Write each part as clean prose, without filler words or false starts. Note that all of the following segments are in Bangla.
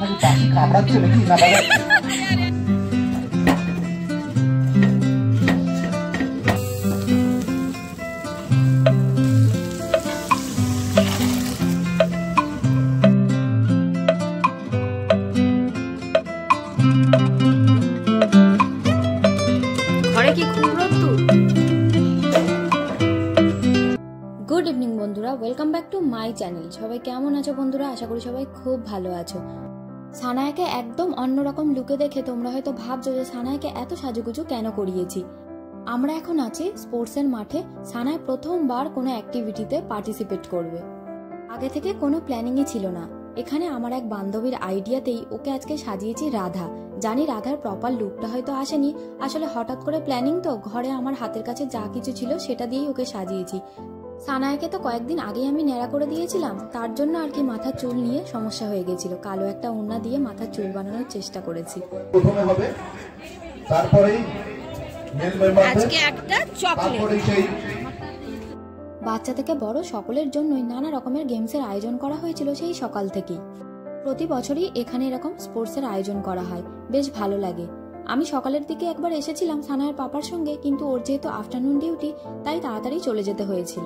খালি বাসি কামড়াচ্ছে নাকি না বাবা? গুড ইভিনিং বন্ধুরা, welcome back to my channel. সবাই কেমন আছো বন্ধুরা? আশা করি সবাই খুব ভালো আছো। সানায়াকে একদম অন্যরকম লুকে দেখে তোমরা হয়তো ভাবছো যে সানায়াকে এত সাজুগুজু কেন করিয়েছি। আমরা এখন আছি স্পোর্টসের মাঠে। সানায়া প্রথমবার কোনো অ্যাক্টিভিটিতে পার্টিসিপেট করবে। আগে থেকে কোনো প্ল্যানিংই ছিল না। এখানে আমার এক বান্ধবীর আইডিয়াতেই ওকে আজকে সাজিয়েছি রাধা। জানি রাধার প্রপার লুকটা হয়তো আসেনি, আসলে হঠাৎ করে প্ল্যানিং তো, ঘরে আমার হাতের কাছে যা কিছু ছিল সেটা দিয়েই ওকে সাজিয়েছি। সানায়াকে তো কয়েকদিন আগেই আমি ন্যাড়া করে দিয়েছিলাম, তার জন্য আর কি মাথার চুল নিয়ে সমস্যা হয়ে গেছিল। কালো একটা ওড়না দিয়ে মাথার চুল বানানোর চেষ্টা করেছি। প্রথমে হবে, তারপরেই আজকে একটা চকলেট। বাচ্চা থেকে বড় সকলের জন্যই নানা রকমের গেমসের আয়োজন করা হয়েছিল সেই সকাল থেকেই। প্রতি বছরই এখানে এরকম স্পোর্টসের আয়োজন করা হয়, বেশ ভালো লাগে। আমি সকালের দিকে একবার এসেছিলাম সানায়ার পাপার সঙ্গে, কিন্তু ওর যেহেতু আফটারনুন ডিউটি তাই তাড়াতাড়ি চলে যেতে হয়েছিল।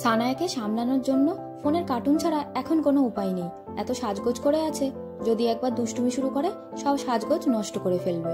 সানায়াকে সামলানোর জন্য ফোনের কার্টুন ছাড়া এখন কোনো উপায় নেই। এত সাজগোজ করে আছে, যদি একবার দুষ্টুমি শুরু করে সব সাজগোজ নষ্ট করে ফেলবে।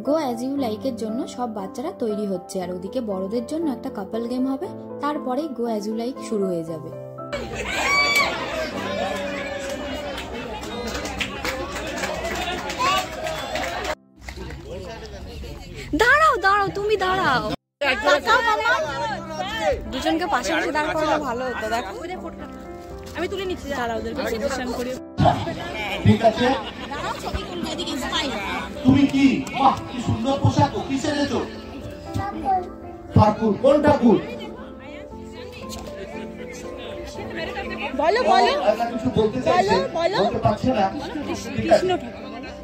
গো অ্যাজ ইউ লাইকের জন্য সব বাচ্চারা তৈরি হচ্ছে, আর ওদিকে বড়দের জন্য একটা কাপল গেম হবে, তারপরেই গো অ্যাজ ইউ লাইক শুরু হয়ে যাবে। দাঁড়াও দাঁড়াও, তুমি দাঁড়াও, দুজনকে পাশাপাশি দাঁড় করালে ভালো হতো। দেখো আমি তুলে নিচ্ছি, যারা ওদেরকে পজিশন করি। ঠিক আছে, তুমি কি? বাহ, কি সুন্দর পোশাক! কি সেজেছো? ঠাকুর? কোন ঠাকুর? বলো বলো কিছু বলতে চাইছে, বলতে পারছে না। কৃষ্ণ ঠাকুর।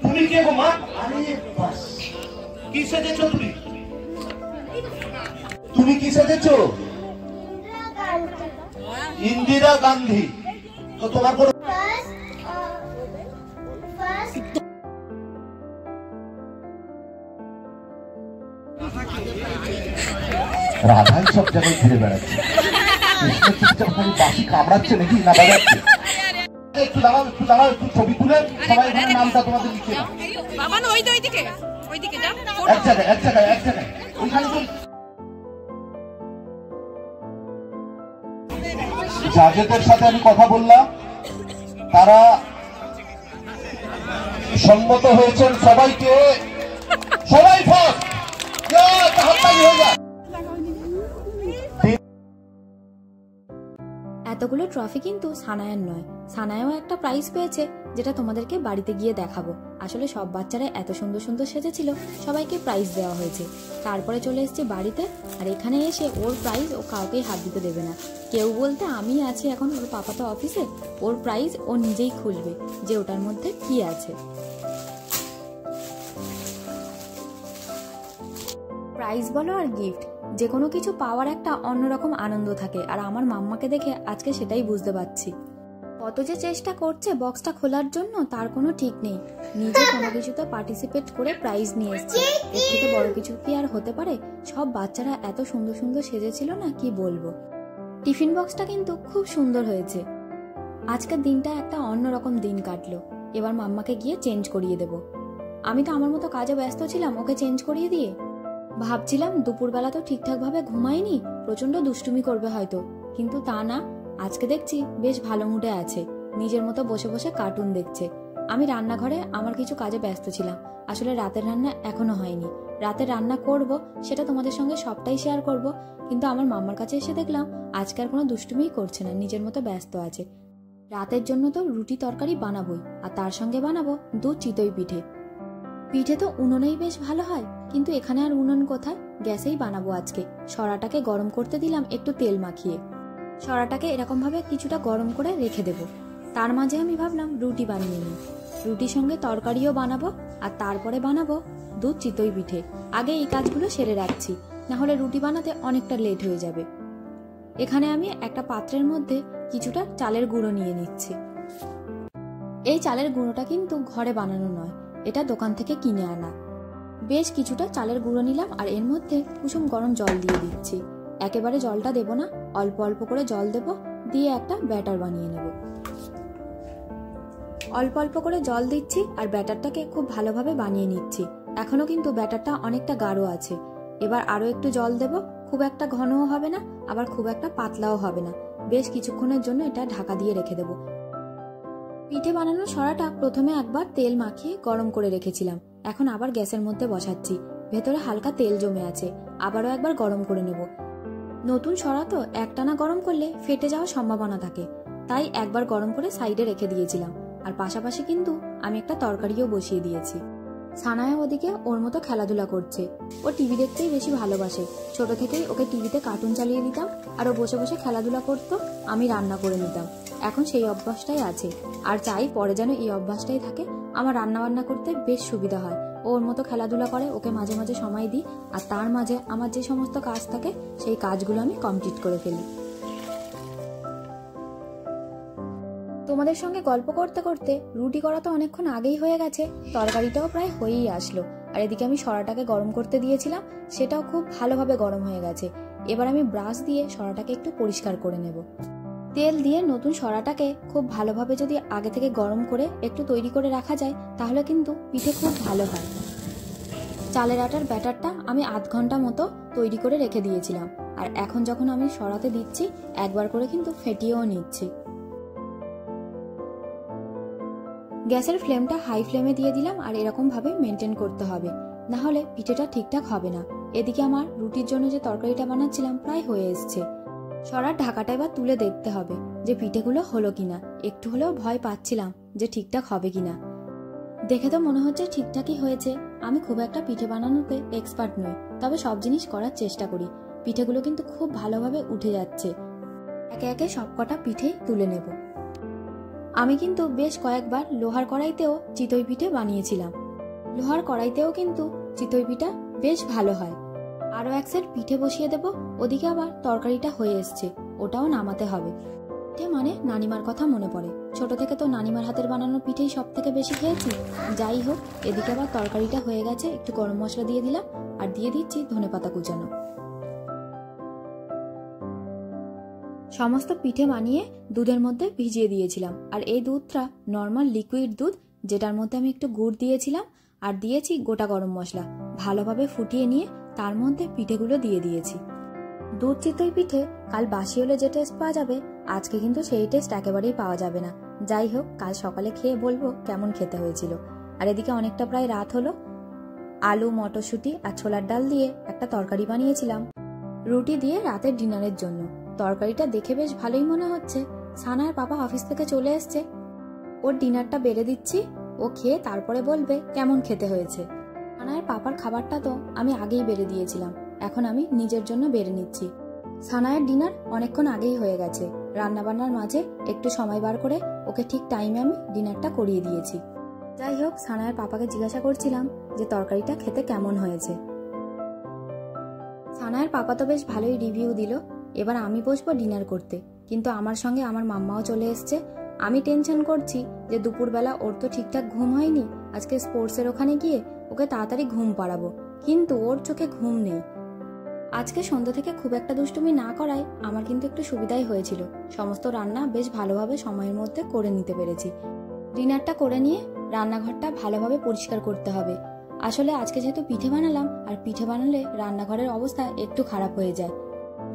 তুমি কে গো মা? আরে বাস, কি সেজেছো তুমি? তুমি কি সেজেছো? ইন্দিরা গান্ধী। তো তোমার কোনো রাধাই সব জায়গায় ঘুরে বেড়াচ্ছে, খালি বাসি কামড়াচ্ছে নাকি না বাজাচ্ছে? একটু দাঁড়াও, একটু দাঁড়াও, একটু ছবি তুলে সবাই এখানে নামটা তোমাদের লিখে দাও। এক জায়গায় এক জায়গায় এক জায়গায় ওইখানে জাজেদের সাথে আমি কথা বললাম, তারা সম্মত হয়েছেন সবাইকে, সবাই ফার্স্ট হয়ে যায়। এতগুলো ট্রফি কিন্তু সানায়ার নয়, সানায়াও একটা প্রাইজ পেয়েছে, যেটা তোমাদেরকে বাড়িতে গিয়ে দেখাবো। আসলে সব বাচ্চারা এত সুন্দর সুন্দর সেজেছিল, সবাইকে প্রাইজ দেওয়া হয়েছে। তারপরে চলে এসেছে বাড়িতে, আর এখানে এসে ওর প্রাইজ ও কাউকেই হাত দিতে দেবে না। কেউ বলতে আমি আছি এখন, ওর পাপা তো অফিসে, ওর প্রাইজ ও নিজেই খুলবে যে ওটার মধ্যে কি আছে। প্রাইজ বলো আর গিফট, যে কোনো কিছু পাওয়ার একটা অন্যরকম আনন্দ থাকে, আর আমার মাম্মাকে দেখে আজকে সেটাই বুঝতে পারছি। কত যে চেষ্টা করছে বক্সটা খোলার জন্য তার কোনো ঠিক নেই। নিজে কোনো কিছুতে পার্টিসিপেট করে প্রাইজ নিয়ে এসছে, এর থেকে বড় কিছু কি আর হতে পারে? সব বাচ্চারা এত সুন্দর সুন্দর সেজেছিল না, কি বলবো। টিফিন বক্সটা কিন্তু খুব সুন্দর হয়েছে। আজকের দিনটা একটা অন্যরকম দিন কাটলো। এবার মাম্মাকে গিয়ে চেঞ্জ করিয়ে দেব। আমি তো আমার মতো কাজে ব্যস্ত ছিলাম, ওকে চেঞ্জ করিয়ে দিয়ে ভাবছিলাম দুপুরবেলা তো ঠিকঠাক ভাবে ঘুমায়নি, প্রচন্ড দুষ্টুমি করবে হয়তো, কিন্তু তা না। আজকে দেখছি বেশ ভালো মুডে আছে, নিজের মতো বসে বসে কার্টুন দেখছে। আমি রান্নাঘরে আমার কিছু কাজে ব্যস্ত ছিলাম। আসলে রাতের রান্না এখনো হয়নি, রাতে রান্না করব, সেটা তোমাদের সঙ্গে সবটাই শেয়ার করব। কিন্তু আমার মাম্মার কাছে এসে দেখলাম আজকে আর কোনো দুষ্টুমিই করছে না, নিজের মতো ব্যস্ত আছে। রাতের জন্য তো রুটি তরকারি বানাবোই, আর তার সঙ্গে বানাবো দুধ চিতই পিঠে। পিঠে তো উনুনেই বেশ ভালো হয়, কিন্তু এখানে আর উনুন কোথায়, গ্যাসেই বানাবো আজকে। সরাটাকে গরম করতে দিলাম একটু তেল মাখিয়ে। সরাটাকে এরকম ভাবে কিছুটা গরম করে রেখে দেব। তার মাঝে আমি ভাবলাম রুটি বানিয়ে নিই। রুটির সঙ্গে তরকারিও বানাবো, আর তারপরে বানাবো দুধ চিতই পিঠে। আগে এই কাজগুলো সেরে রাখছি, না হলে রুটি বানাতে অনেকটা লেট হয়ে যাবে। এখানে আমি একটা পাত্রের মধ্যে কিছুটা চালের গুঁড়ো নিয়ে নিচ্ছি। এই চালের গুঁড়োটা কিন্তু ঘরে বানানো নয়, এটা দোকান থেকে কিনে আনা। বেশ কিছুটা চালের গুঁড়ো নিলাম আর এর মধ্যে কুসুম গরম জল দিয়ে দিচ্ছি। একেবারে জলটা দেব না, অল্প অল্প করে জল দেব, দিয়ে একটা ব্যাটার বানিয়ে নেব। অল্প অল্প করে জল দিচ্ছি আর ব্যাটারটাকে খুব ভালোভাবে বানিয়ে নিচ্ছি। এখনো কিন্তু ব্যাটারটা অনেকটা গাঢ় আছে। এবার আরো একটু জল দেব, খুব একটা ঘনও হবে না আবার খুব একটা পাতলাও হবে না। বেশ কিছুক্ষণের জন্য এটা ঢাকা দিয়ে রেখে দেব। পিঠে বানানোর সরাটা প্রথমে একবার তেল মাখিয়ে গরম করে রেখেছিলাম, এখন আবার গ্যাসের মধ্যে বসাচ্ছি। ভেতরে হালকা তেল জমে আছে, আবারও একবার গরম করে নেব। নতুন সরা তো একটানা গরম করলে ফেটে যাওয়ার সম্ভাবনা থাকে, তাই একবার গরম করে সাইডে রেখে দিয়েছিলাম। আর পাশাপাশি কিন্তু আমি একটা তরকারিও বসিয়ে দিয়েছি। সানায়া ওদিকে ওর মতো খেলাধুলা করছে। ও টিভি দেখতেই বেশি ভালোবাসে। ছোট থেকেই ওকে টিভিতে কার্টুন চালিয়ে দিতাম আর ও বসে বসে খেলাধুলা করতো, আমি রান্না করে নিতাম। এখন সেই অভ্যাসটাই আছে আর চাই পরে যেন এই অভ্যাসটাই থাকে। আমার রান্না বান্না করতে বেশ সুবিধা হয়। ওর মতো খেলাধুলা করে, ওকে মাঝে মাঝে সময় দিই আর তার মাঝে আমার যে সমস্ত কাজ থাকে সেই কাজগুলো আমি কমপ্লিট করে ফেলি। তোমাদের সঙ্গে গল্প করতে করতে রুটি করা তো অনেকক্ষণ আগেই হয়ে গেছে, তরকারিটাও প্রায় হয়েই আসলো। আর এদিকে আমি সরাটাকে গরম করতে দিয়েছিলাম, সেটাও খুব ভালোভাবে গরম হয়ে গেছে। এবার আমি ব্রাশ দিয়ে সরাটাকে একটু পরিষ্কার করে নেব। তেল দিয়ে নতুন সরাটাকে খুব ভালোভাবে যদি আগে থেকে গরম করে একটু তৈরি করে রাখা যায় তাহলে কিন্তু পিঠে খুব ভালো হয়। চালের আটার ব্যাটারটা আমি আধ ঘন্টা মতো তৈরি করে রেখে দিয়েছিলাম আর এখন যখন আমি সরাতে দিচ্ছি একবার করে কিন্তু ফেটিয়েও নিচ্ছি। গ্যাসের ফ্লেমটা হাই ফ্লেমে দিয়ে দিলাম আর এরকম ভাবে মেনটেন করতে হবে, না হলে পিঠেটা ঠিকঠাক হবে না। এদিকে আমার রুটির জন্য যে তরকারিটা বানাচ্ছিলাম প্রায় হয়ে এসছে। সরার ঢাকাটা এবার তুলে দেখতে হবে যে পিঠেগুলো হলো কিনা। একটু হলেও ভয় পাচ্ছিলাম যে ঠিকঠাক হবে কিনা। দেখে তো মনে হচ্ছে ঠিকঠাকই হয়েছে। আমি খুব একটা পিঠে বানানোতে এক্সপার্ট নই, তবে সব জিনিস করার চেষ্টা করি। পিঠেগুলো কিন্তু খুব ভালোভাবে উঠে যাচ্ছে। একে একে সবকটা পিঠেই তুলে নেব। আমি কিন্তু বেশ কয়েকবার লোহার কড়াইতেও চিতই পিঠে বানিয়েছিলাম। লোহার কড়াইতেও কিন্তু চিতই পিঠা বেশ ভালো হয়। আরো এক সেট পিঠে বসিয়ে দেব। ওদিকে আবার তরকারিটা হয়ে এসছে, ওটাও নামাতে হবে। পিঠে মানে নানিমার কথা মনে পড়ে। ছোট থেকে তো নানিমার হাতের বানানো পিঠেই সব থেকে বেশি খেয়েছি। যাই হোক, এদিকে আবার তরকারিটা হয়ে গেছে, একটু গরম মশলা দিয়ে দিলাম আর দিয়ে দিচ্ছি ধনেপাতা কুচানো। সমস্ত পিঠে বানিয়ে দুধের মধ্যে ভিজিয়ে দিয়েছিলাম আর এই দুধটা নর্মাল লিকুইড দুধ, যেটার মধ্যে আমি একটু গুড় দিয়েছিলাম আর দিয়েছি গোটা গরম মশলা। ভালোভাবে ফুটিয়ে নিয়ে তার মধ্যে পিঠেগুলো দিয়ে দিয়েছি। দুধ চিতই পিঠে কাল বাসি হলে যে টেস্ট পাওয়া যাবে, আজকে কিন্তু সেই টেস্ট একেবারেই পাওয়া যাবে না। যাই হোক, কাল সকালে খেয়ে বলবো কেমন খেতে হয়েছিল। আর এদিকে অনেকটা প্রায় রাত হলো। আলু, মটরশুঁটি আর ছোলার ডাল দিয়ে একটা তরকারি বানিয়েছিলাম রুটি দিয়ে রাতের ডিনারের জন্য। তরকারিটা দেখে বেশ ভালোই মনে হচ্ছে। সানার পাপা অফিস থেকে চলে এসছে, ওর ডিনারটা বেড়ে দিচ্ছি। ও খেয়ে তারপরে বলবে কেমন খেতে হয়েছে। সানার পাপার খাবারটা তো আমি আগেই বেড়ে দিয়েছিলাম, এখন আমি নিজের জন্য বেড়ে নিচ্ছি। সানায়ের ডিনার অনেকক্ষণ আগেই হয়ে গেছে। রান্নাবান্নার মাঝে একটু সময় বার করে ওকে ঠিক টাইমে আমি ডিনারটা করিয়ে দিয়েছি। যাই হোক, সানায়ের পাপাকে জিজ্ঞাসা করছিলাম যে তরকারিটা খেতে কেমন হয়েছে। সানায়ের পাপা তো বেশ ভালোই রিভিউ দিল। এবার আমি বসবো ডিনার করতে, কিন্তু আমার সঙ্গে আমার মাম্মাও চলে এসছে। আমি টেনশন করছি যে দুপুরবেলা ওর তো ঠিকঠাক ঘুম হয়নি। আজকে স্পোর্টসের ওখানে গিয়ে ওকে তাড়াতাড়ি ঘুম পাড়াবো, কিন্তু ওর চোখে ঘুম নেই। আজকে সন্ধ্যা থেকে খুব একটা দুষ্টুমি না করায় আমার কিন্তু একটু সুবিধাই হয়েছিল। সমস্ত রান্না বেশ ভালোভাবে সময়ের মধ্যে করে নিতে পেরেছি। ডিনারটা করে নিয়ে রান্নাঘরটা ভালোভাবে পরিষ্কার করতে হবে। আসলে আজকে যেহেতু পিঠে বানালাম, আর পিঠে বানালে রান্নাঘরের অবস্থা একটু খারাপ হয়ে যায়।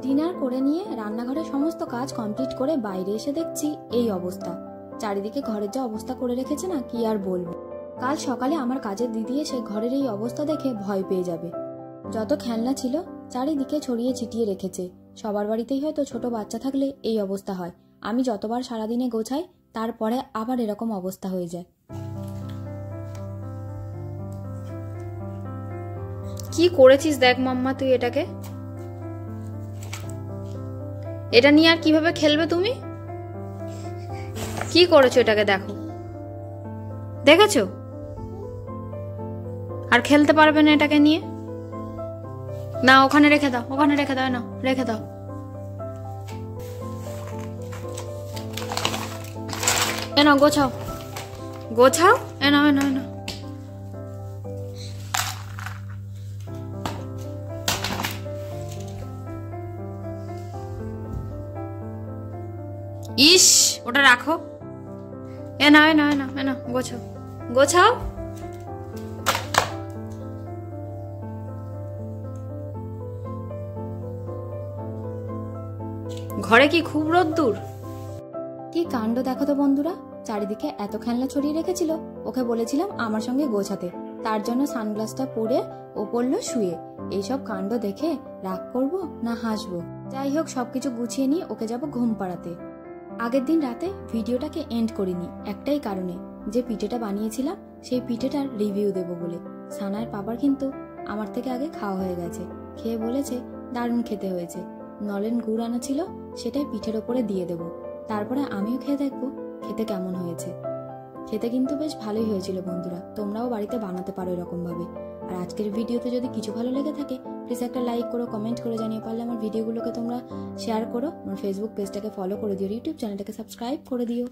ডিনার করে নিয়ে রান্নাঘরের সমস্ত কাজ কমপ্লিট করে বাইরে এসে দেখছি এই অবস্থা। চারিদিকে ঘরের যা অবস্থা করে রেখেছে না, কি আর বলবো। কাল সকালে আমার কাজের দিদি এসে ঘরের এই অবস্থা দেখে ভয় পেয়ে যাবে। যত খেলনা ছিল চারিদিকে ছড়িয়ে ছিটিয়ে রেখেছে। সবার বাড়িতেই হয়তো ছোট বাচ্চা থাকলে এই অবস্থা হয়। আমি যতবার সারাদিনে গোছাই তারপরে আবার এরকম অবস্থা হয়ে যায়। কি করেছিস দেখ মাম্মা তুই এটাকে। এটা নিয়ে আর কিভাবে খেলবে তুমি? কি করেছো এটাকে, দেখো, দেখেছো? আর খেলতে পারবে না এটাকে নিয়ে। না, ওখানে রেখে দাও, ওখানে রেখে দাও, না রেখে দাও। না গোছাও। গোছাও। এ নাও, এ নাও, এ নাও। ইস, ওটা রাখো। এ নাও, এ নাও, এ নাও, এ নাও, গোছাও, গোছাও। ঘরে কি খুব রোদ্দুর? কি কাণ্ড দেখো তো বন্ধুরা, চারিদিকে এত খেলনা ছড়িয়ে রেখেছিল। ওকে বলেছিলাম আমার সঙ্গে গোছাতে, তার জন্য সানগ্লাসটা পরে ও পড়লো শুয়ে। এইসব কাণ্ড দেখে রাগ করব না হাসবো? যাই হোক, সবকিছু গুছিয়ে নিয়ে ওকে যাব ঘুম পাড়াতে। আগের দিন রাতে ভিডিওটাকে এন্ড করিনি একটাই কারণে, যে পিঠেটা বানিয়েছিলাম সেই পিঠেটার রিভিউ দেব বলে। সানার পাপার কিন্তু আমার থেকে আগে খাওয়া হয়ে গেছে, খেয়ে বলেছে দারুণ খেতে হয়েছে। নলেন গুড় আনা ছিল, সেটাই পিঠের ওপরে দিয়ে দেব। তারপরে আমিও খেয়ে দেখবো খেতে কেমন হয়েছে। খেতে কিন্তু বেশ ভালোই হয়েছিল বন্ধুরা, তোমরাও বাড়িতে বানাতে পারো এরকম ভাবে। আর আজকের ভিডিওতে যদি কিছু ভালো লেগে থাকে প্লিজ একটা লাইক করো, কমেন্ট করে জানিয়ে, পারলে আমার ভিডিওগুলোকে তোমরা শেয়ার করো, আমার ফেসবুক পেজটাকে ফলো করে দিও, ইউটিউব চ্যানেলটাকে সাবস্ক্রাইব করে দিও।